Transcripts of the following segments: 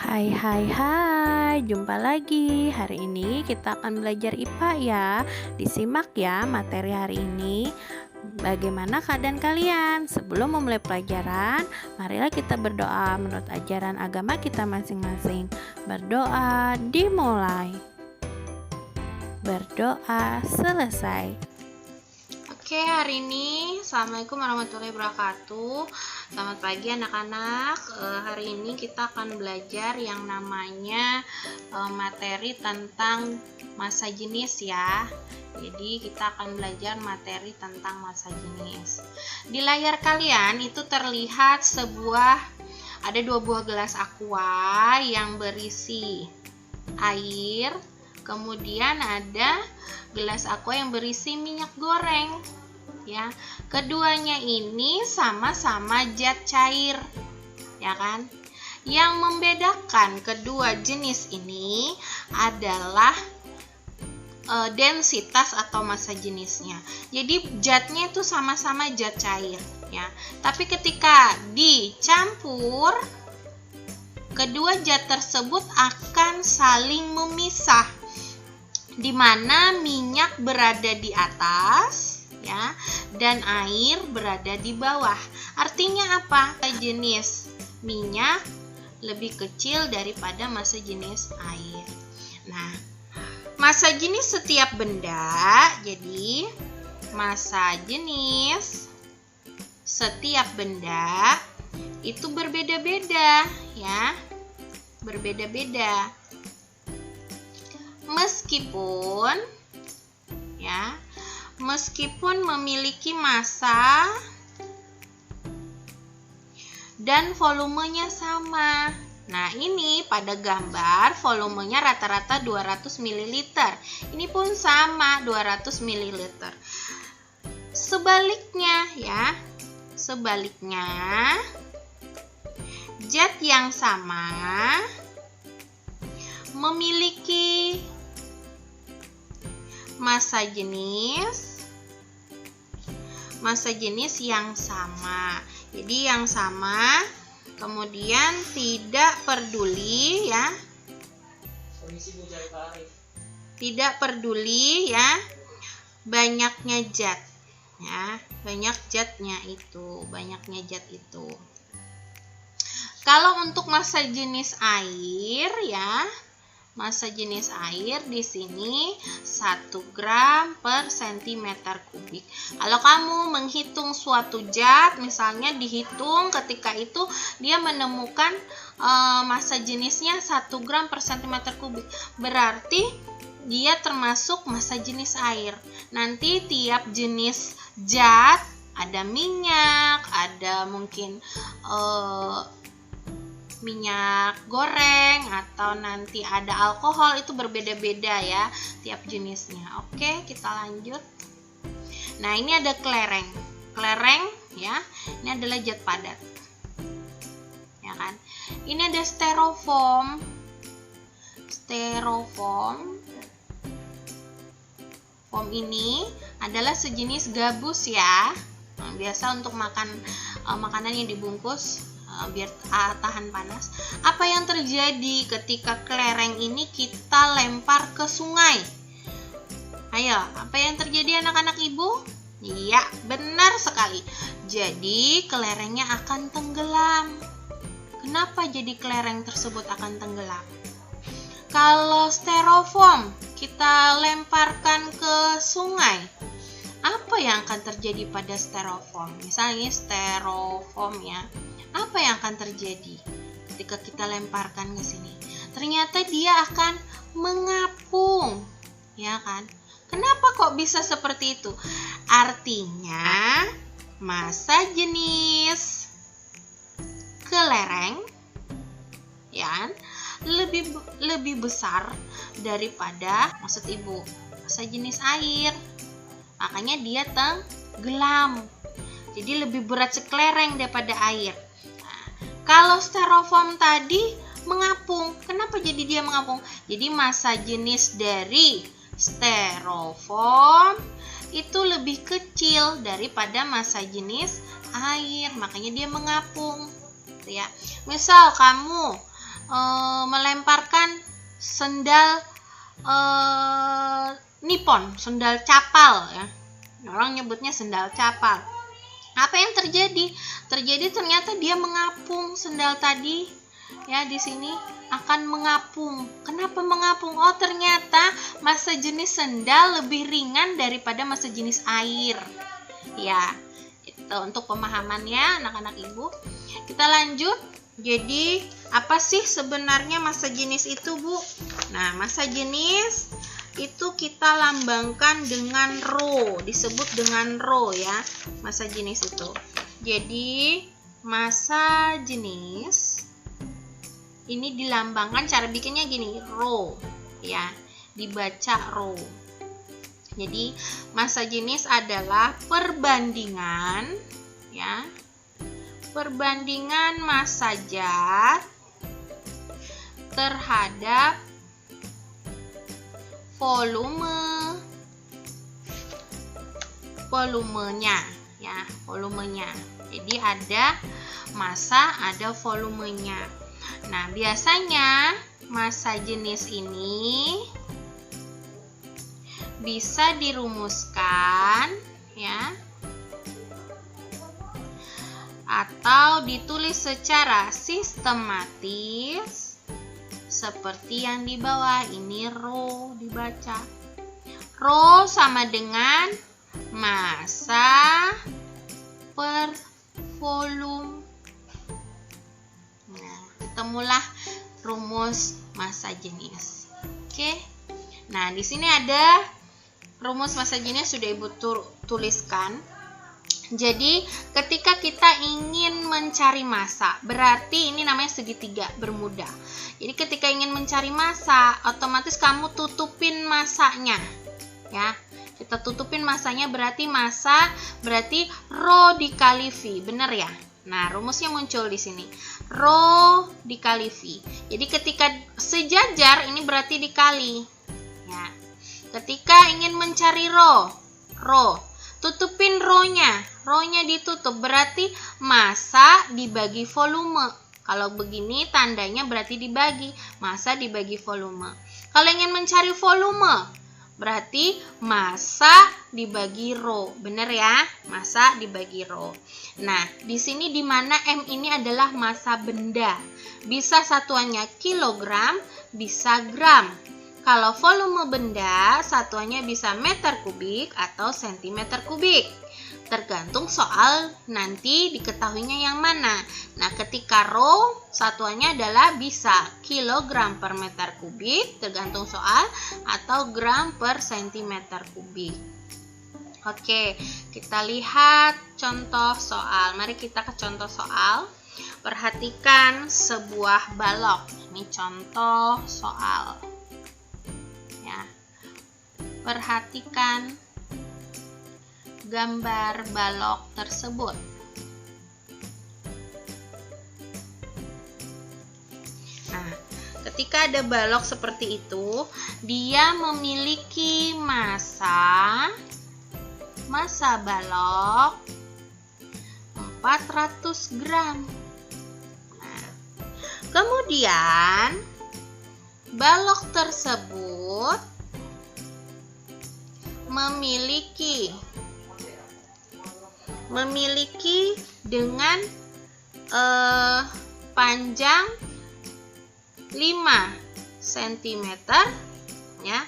Hai hai hai, jumpa lagi. Hari ini kita akan belajar IPA ya. Disimak ya materi hari ini. Bagaimana keadaan kalian? Sebelum memulai pelajaran, marilah kita berdoa menurut ajaran agama kita masing-masing. Berdoa dimulai. Berdoa selesai. Oke, hari ini Assalamualaikum warahmatullahi wabarakatuh. Selamat pagi anak-anak. Hari ini kita akan belajar yang namanya materi tentang massa jenis ya. Jadi kita akan belajar materi tentang massa jenis. Di layar kalian itu terlihat ada dua buah gelas aqua yang berisi air. Kemudian ada gelas aqua yang berisi minyak goreng. Ya, keduanya ini sama-sama zat cair, ya kan? Yang membedakan kedua jenis ini adalah densitas atau massa jenisnya. Jadi zatnya itu sama-sama zat cair, ya. Tapi ketika dicampur, kedua zat tersebut akan saling memisah, di mana minyak berada di atas, ya, dan air berada di bawah. Artinya apa? Jenis minyak lebih kecil daripada massa jenis air. Nah, massa jenis setiap benda, jadi massa jenis setiap benda itu berbeda-beda, ya, berbeda-beda. Meskipun memiliki massa dan volumenya sama. Nah, ini pada gambar volumenya rata-rata 200 ml. Ini pun sama 200 ml. Sebaliknya ya. Sebaliknya, zat yang sama memiliki massa jenis yang sama. Jadi yang sama, kemudian tidak peduli ya. Tidak peduli ya banyaknya zat. Ya, banyaknya zat itu. Kalau untuk massa jenis air ya, massa jenis air di sini 1 gram per centimeter kubik. Kalau kamu menghitung suatu zat, misalnya dihitung ketika itu dia menemukan massa jenisnya 1 gram per centimeter kubik. Berarti dia termasuk massa jenis air. Nanti tiap jenis zat, ada minyak, ada mungkin minyak goreng, atau nanti ada alkohol, itu berbeda-beda ya tiap jenisnya. Oke, kita lanjut. Nah, ini ada kelereng ya, ini adalah zat padat, ya kan. Ini ada styrofoam ini adalah sejenis gabus ya. Nah, biasa untuk makan makanan yang dibungkus biar tahan panas. Apa yang terjadi ketika kelereng ini kita lempar ke sungai? Ayo, apa yang terjadi anak-anak ibu? Iya, benar sekali. Jadi kelerengnya akan tenggelam. Kenapa jadi kelereng tersebut akan tenggelam? Kalau styrofoam kita lemparkan ke sungai, apa yang akan terjadi pada styrofoam? Misalnya styrofoam ya. Apa yang akan terjadi ketika kita lemparkan ke sini? Ternyata dia akan mengapung, ya kan? Kenapa kok bisa seperti itu? Artinya massa jenis kelereng ya kan, lebih besar daripada massa jenis air. Makanya dia tenggelam. Jadi lebih berat sekelereng daripada air. Kalau styrofoam tadi mengapung, kenapa jadi dia mengapung? Jadi massa jenis dari styrofoam itu lebih kecil daripada massa jenis air, makanya dia mengapung. Ya, misal kamu melemparkan sendal nipon, sendal capal ya. Orang nyebutnya sendal capal. Apa yang terjadi? Terjadi ternyata dia mengapung sendal tadi ya, di sini akan mengapung. Kenapa mengapung? Oh, ternyata massa jenis sendal lebih ringan daripada massa jenis air. Ya, itu untuk pemahamannya anak-anak ibu. Kita lanjut. Jadi, apa sih sebenarnya massa jenis itu, Bu? Nah, massa jenis itu kita lambangkan dengan rho, disebut dengan rho ya, massa jenis itu. Jadi, massa jenis ini dilambangkan, cara bikinnya gini, rho ya, dibaca rho. Jadi, massa jenis adalah perbandingan ya, perbandingan massa zat terhadap volumenya ya, volumenya. Jadi ada massa, ada volumenya. Nah, biasanya massa jenis ini bisa dirumuskan ya, atau ditulis secara sistematis seperti yang di bawah ini. Rho dibaca. Rho sama dengan massa per volume. Nah, ketemulah rumus massa jenis. Oke. Nah, di sini ada rumus massa jenis, sudah Ibu tuliskan. Jadi, ketika kita ingin mencari massa, berarti ini namanya segitiga bermuda. Jadi, ketika ingin mencari massa, otomatis kamu tutupin massanya. Ya, kita tutupin massanya, berarti massa berarti rho dikali V, benar ya? Nah, rumusnya muncul di sini. Rho dikali V. Jadi, ketika sejajar ini berarti dikali. Ya. Ketika ingin mencari rho, tutupin rho-nya ditutup, berarti massa dibagi volume. Kalau begini tandanya berarti dibagi, massa dibagi volume. Kalau ingin mencari volume, berarti massa dibagi rho. Benar ya? Massa dibagi rho. Nah, di sini di mana M ini adalah massa benda. Bisa satuannya kilogram, bisa gram. Kalau volume benda, satuannya bisa meter kubik atau sentimeter kubik. Tergantung soal nanti diketahuinya yang mana. Nah, ketika rho, satuannya adalah bisa kilogram per meter kubik, tergantung soal, atau gram per sentimeter kubik. Oke, kita lihat contoh soal. Mari kita ke contoh soal. Perhatikan sebuah balok. Ini contoh soal. Perhatikan gambar balok tersebut. Nah, ketika ada balok seperti itu, dia memiliki massa balok 400 gram. Nah, kemudian balok tersebut memiliki dengan panjang 5 cm ya,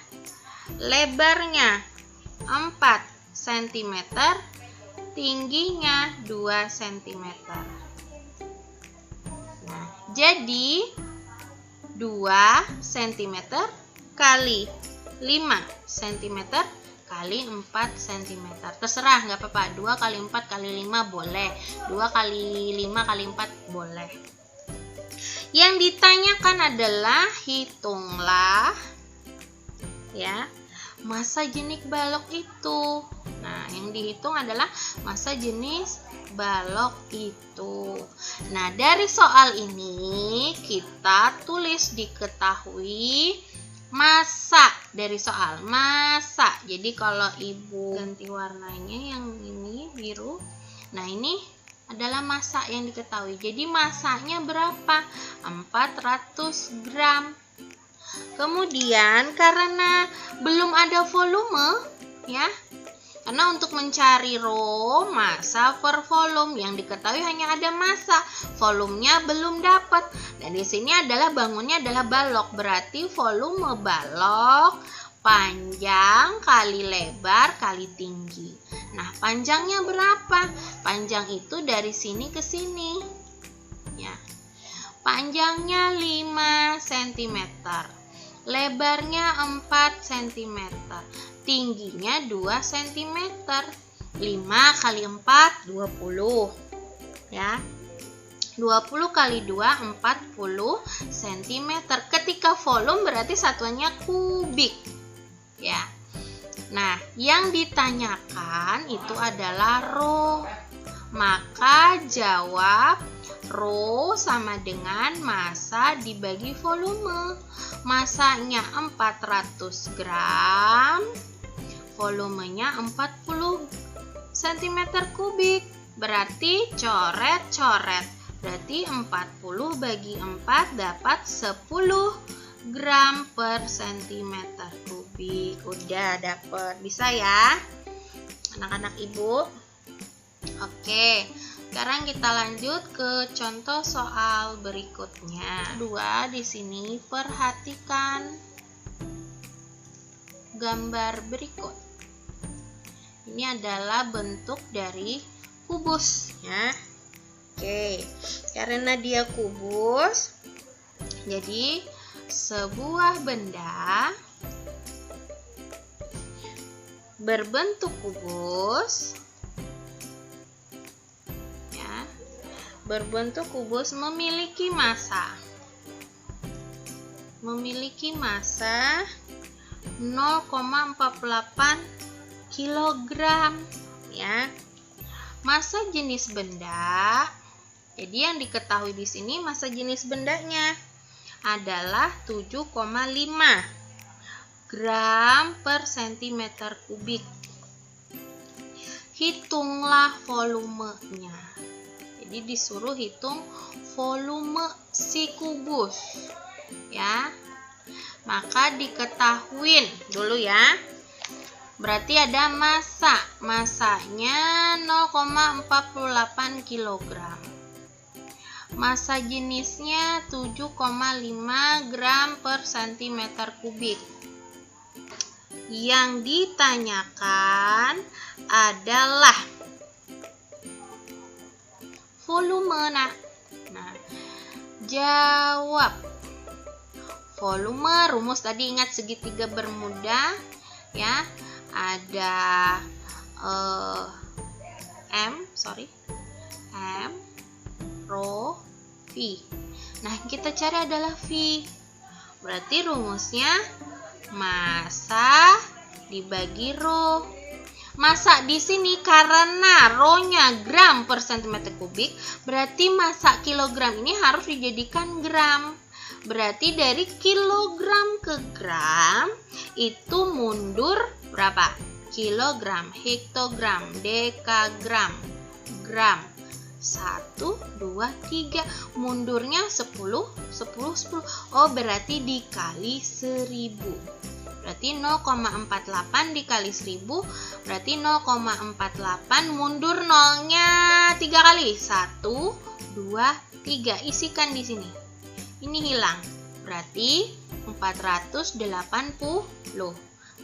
lebarnya 4 cm, tingginya 2 cm. Nah, jadi 2 cm kali 5 cm kali 4 cm. Terserah, nggak apa-apa. 2 kali 4 kali 5 boleh. 2 kali 5 kali 4 boleh. Yang ditanyakan adalah hitunglah ya massa jenis balok itu. Nah, yang dihitung adalah massa jenis balok itu. Nah, dari soal ini kita tulis diketahui massa dari soal massa. Jadi kalau Ibu ganti warnanya yang ini biru. Nah, ini adalah massa yang diketahui. Jadi massanya berapa? 400 gram. Kemudian karena belum ada volume ya, karena untuk mencari rho, massa per volume, yang diketahui hanya ada massa, volumenya belum dapat. Dan di sini adalah bangunnya adalah balok, berarti volume balok panjang kali lebar kali tinggi. Nah, panjangnya berapa? Panjang itu dari sini ke sini. Ya. Panjangnya 5 cm. Lebarnya 4 cm. Tingginya 2 cm. 5 kali 4 20. Ya. 20 kali 2 40 cm. Ketika volume berarti satuannya kubik. Ya. Nah, yang ditanyakan itu adalah rho. Maka jawab rho sama dengan massa dibagi volume. Massanya 400 gram, volumenya 40 cm kubik. Berarti coret-coret. Berarti 40 bagi 4 dapat 10 gram per cm kubik. Udah dapet, bisa ya anak-anak ibu. Oke, sekarang kita lanjut ke contoh soal berikutnya. Dua, di sini perhatikan gambar berikut. Ini adalah bentuk dari kubus ya. Oke, karena dia kubus, jadi sebuah benda berbentuk kubus ya, berbentuk kubus memiliki massa 0,48 kg ya. Massa jenis benda, jadi yang diketahui di sini massa jenis bendanya adalah 7,5 gram per cm kubik. Hitunglah volumenya. Jadi disuruh hitung volume si kubus. Ya. Maka diketahuin dulu ya. Berarti ada massa. Massanya 0,48 kg. Massa jenisnya 7,5 gram per cm kubik. Yang ditanyakan adalah volume. Nah, jawab. Volume, rumus tadi ingat segitiga bermuda ya. Ada M, rho, V. Nah, kita cari adalah V. Berarti rumusnya massa dibagi rho. Massa di sini karena rho-nya gram per cm kubik, berarti massa kilogram ini harus dijadikan gram. Berarti dari kilogram ke gram itu mundur berapa? Kilogram, hektogram, dekagram, gram. 1, 2, 3. Mundurnya 10. Oh, berarti dikali 1000. Berarti 0,48 dikali 1000. Berarti 0,48 mundur nolnya 3 kali. 1, 2, 3. Isikan di sini. Ini hilang. Berarti 480.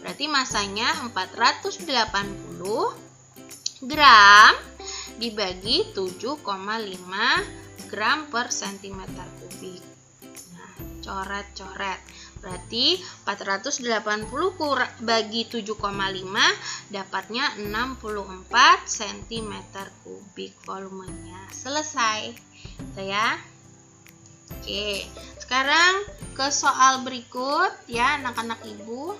Berarti massanya 480 gram dibagi 7,5 gram per cm kubik. Nah, coret-coret. Berarti 480 bagi 7,5 dapatnya 64 cm kubik volumenya. Selesai. Gitu ya. Oke, sekarang ke soal berikut ya anak-anak ibu.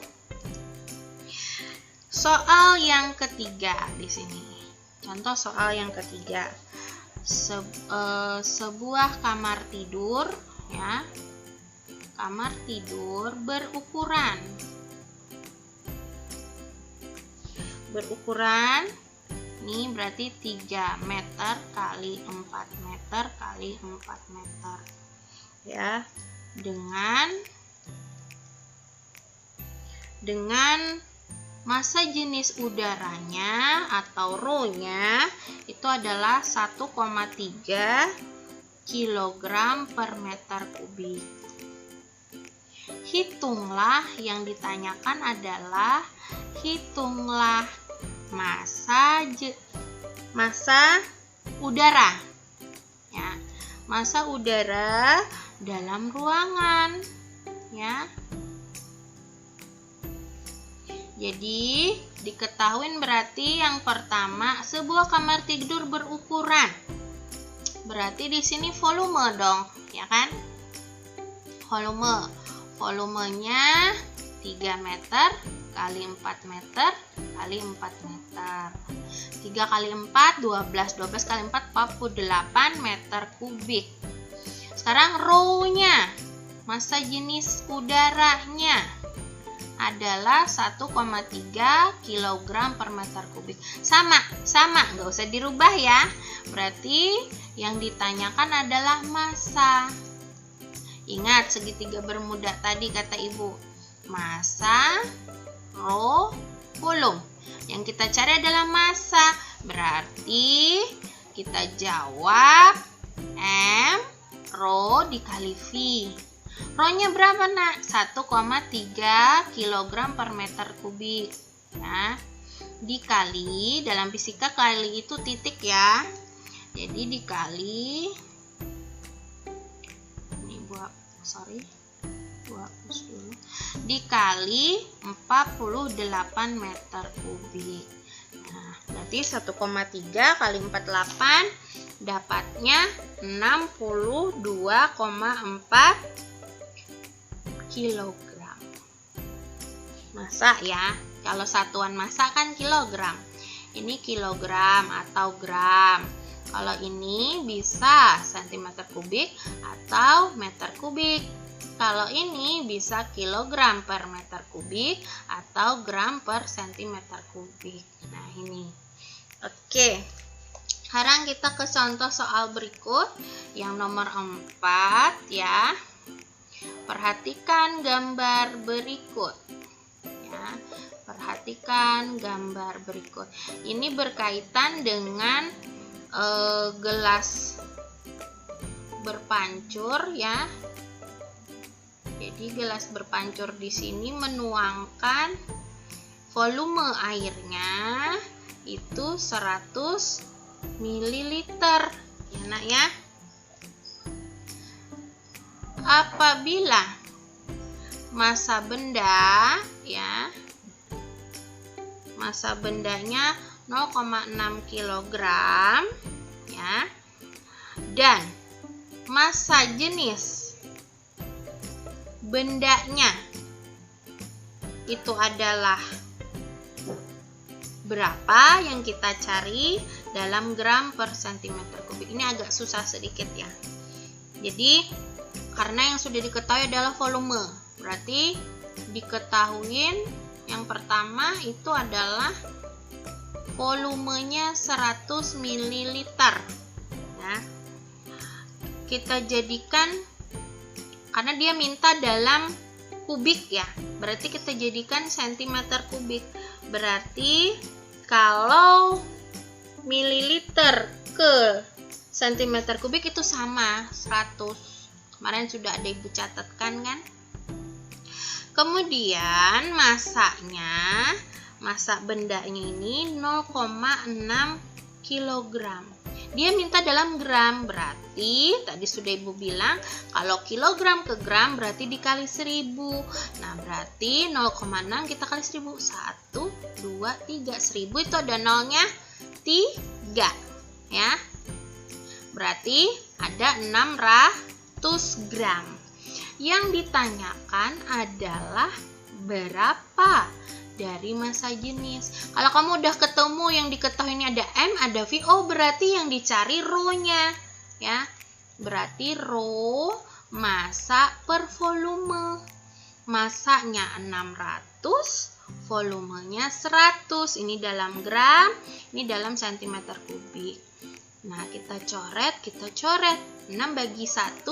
Soal yang ketiga di sini. Contoh soal yang ketiga. Sebuah kamar tidur ya. Kamar tidur berukuran Ini berarti 3 meter kali 4 meter kali 4 meter. Ya, dengan massa jenis udaranya atau rho-nya itu adalah 1,3 kg per meter kubik. Hitunglah, yang ditanyakan adalah hitunglah massa udara. Ya, massa udara dalam ruangan, ya. Jadi, diketahui berarti yang pertama, sebuah kamar tidur berukuran. Berarti di sini volume dong, ya kan? Volumenya 3 meter kali 4 meter kali 4 meter. 3 kali 4, 12. 12 kali 4, 48 meter kubik. Sekarang rho-nya, massa jenis udaranya adalah 1,3 kg per meter kubik. Sama, nggak usah dirubah ya. Berarti yang ditanyakan adalah massa. Ingat segitiga bermuda tadi kata ibu. Massa, rho, volume. Yang kita cari adalah massa. Berarti kita jawab M, rho dikali V. Rho-nya berapa nak? 1,3 kg per meter kubik. Ya. Dikali, dalam fisika kali itu titik ya. Jadi dikali, ini hapus dulu. Dikali 48 meter kubik. Nah, berarti 1,3 kali 48 dapatnya 62,4 kilogram. Massa ya. Kalau satuan massa kan kilogram. Ini kilogram atau gram. Kalau ini bisa centimeter kubik atau meter kubik. Kalau ini bisa kilogram per meter kubik atau gram per sentimeter kubik. Nah, ini. Oke. Sekarang kita ke contoh soal berikut yang nomor 4 ya. Perhatikan gambar berikut. Ya, perhatikan gambar berikut. Ini berkaitan dengan gelas berpancur ya. Jadi gelas berpancur di sini menuangkan volume airnya itu 100 ml ya nak ya. Apabila massa benda ya, massa bendanya 0,6 kg ya, dan massa jenis bendanya itu adalah berapa yang kita cari dalam gram per centimeter kubik. Ini agak susah sedikit ya. Jadi karena yang sudah diketahui adalah volume, berarti diketahuin yang pertama itu adalah volumenya 100 ml ya. Kita jadikan, karena dia minta dalam kubik ya, berarti kita jadikan centimeter kubik. Berarti kalau mililiter ke centimeter kubik itu sama 100. Kemarin sudah ada ibu catatkan kan. Kemudian massanya, massa bendanya ini 0,6 kg. Dia minta dalam gram, berarti tadi sudah ibu bilang kalau kilogram ke gram berarti dikali 1000. Nah, berarti 0,6 kita kali 1000. 1, 2, 3. 1000 itu ada nolnya 3 ya. Berarti ada 600 gram. Yang ditanyakan adalah berapa dari massa jenis. Kalau kamu udah ketemu yang diketahui ini ada M, ada V, oh berarti yang dicari rho-nya ya. Berarti rho massa per volume. Massanya 600, volumenya 100. Ini dalam gram, ini dalam cm3. Nah, kita coret. 6 bagi 1,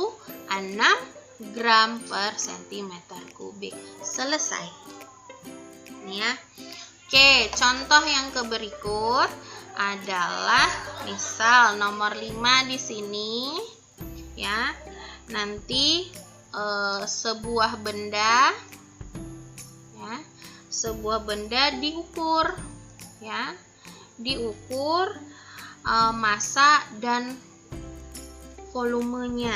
6 gram per cm3. Selesai. Ini ya. Oke, contoh yang berikut adalah misal nomor 5 di sini ya. Nanti sebuah benda ya, sebuah benda diukur ya. Diukur massa dan volumenya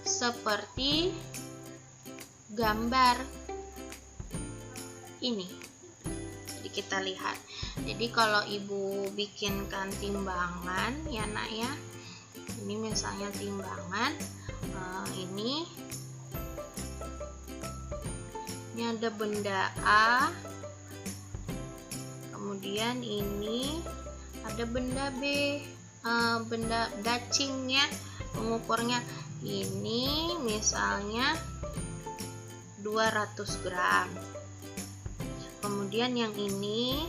seperti gambar ini. Jadi kita lihat. Jadi kalau ibu bikinkan timbangan ya nak ya, ini misalnya timbangan ini ada benda A, kemudian ini ada benda B, benda dacingnya, pengukurnya ini misalnya 200 gram. Kemudian yang ini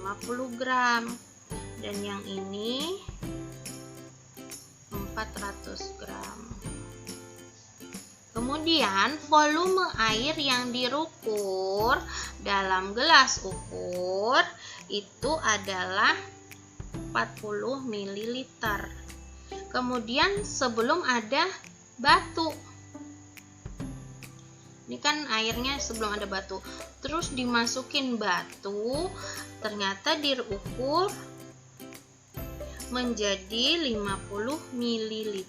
50 gram dan yang ini 400 gram. Kemudian volume air yang diukur dalam gelas ukur itu adalah 40 ml. Kemudian sebelum ada batu, ini kan airnya sebelum ada batu, terus dimasukin batu, ternyata diukur menjadi 50 ml.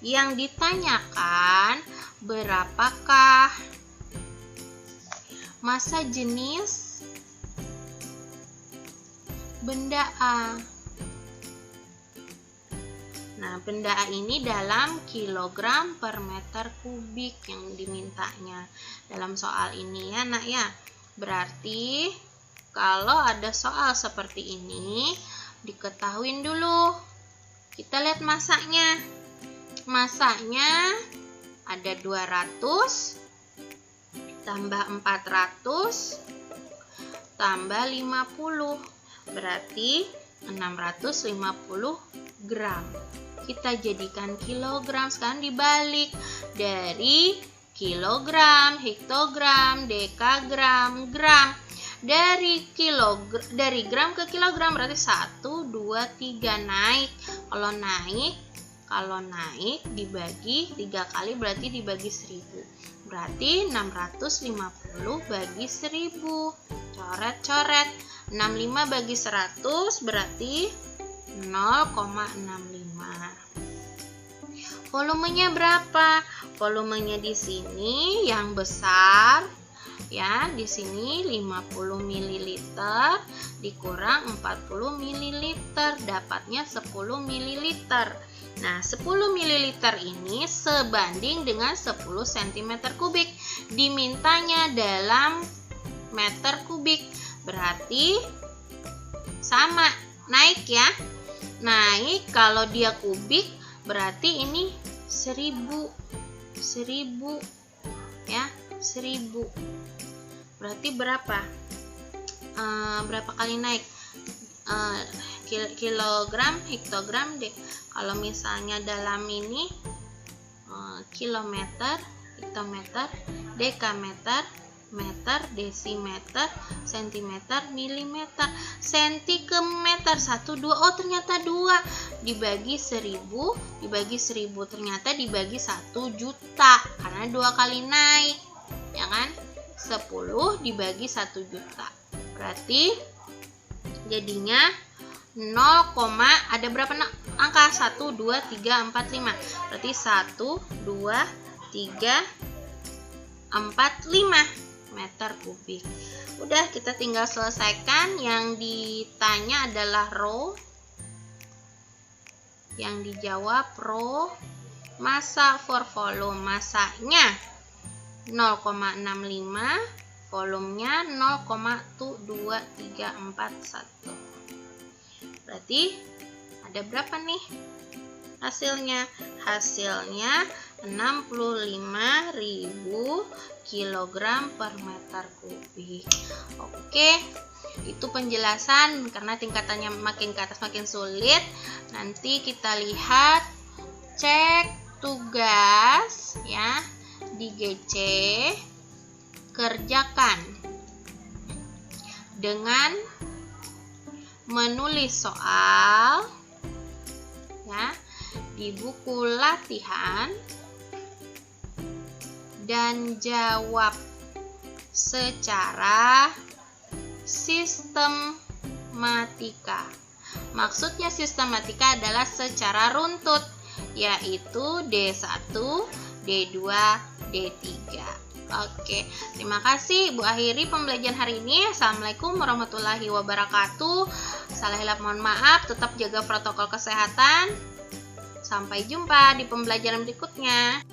Yang ditanyakan berapakah massa jenis benda A. Nah, benda A ini dalam kilogram per meter kubik yang dimintanya dalam soal ini ya nak ya. Berarti kalau ada soal seperti ini diketahuin dulu. Kita lihat massanya. Massanya ada 200 tambah 400 tambah 50, berarti 650 gram. Kita jadikan kilogram. Sekarang dibalik dari kilogram, hektogram, dekagram, gram. Dari gram ke kilogram berarti 1, 2, 3 naik. Kalau naik dibagi 3 kali berarti dibagi 1000. Berarti 650 bagi 1000. Coret-coret. 65 bagi 100 berarti 0,65. Volumenya berapa? Volumenya di sini yang besar ya, di sini 50 ml dikurang 40 ml dapatnya 10 ml. Nah, 10 ml ini sebanding dengan 10 cm3. Dimintanya dalam meter kubik. Berarti sama, naik ya. Naik kalau dia kubik berarti ini 1000 ya, 1000. Berarti berapa? Berapa kali naik? Kilogram, hektogram, kalau misalnya dalam ini kilometer, hektometer, dekameter, meter, desimeter, sentimeter, milimeter, senti ke meter, 1, 2, oh ternyata 2 dibagi 1000, dibagi 1000 ternyata dibagi 1 juta karena 2 kali naik ya kan. 10 dibagi 1 juta berarti jadinya 0, ada berapa angka? 1, 2, 3, 4, 5. Berarti 1, 2, 3, 4, 5 meter kubik. Udah, kita tinggal selesaikan. Yang ditanya adalah row, yang dijawab row. Massa for volume, massanya 0,65, volumenya 0,2341. Berarti ada berapa nih? hasilnya? Hasilnya 65.000 kg per meter kubik. Oke, itu penjelasan karena tingkatannya makin ke atas makin sulit. Nanti kita lihat cek tugas ya di GC. Kerjakan dengan menulis soal ya di buku latihan dan jawab secara sistematika. Maksudnya sistematika adalah secara runtut, yaitu D1, D2, D3. Oke, terima kasih. Ibu akhiri pembelajaran hari ini. Assalamualaikum warahmatullahi wabarakatuh. Salah hilap mohon maaf, tetap jaga protokol kesehatan. Sampai jumpa di pembelajaran berikutnya.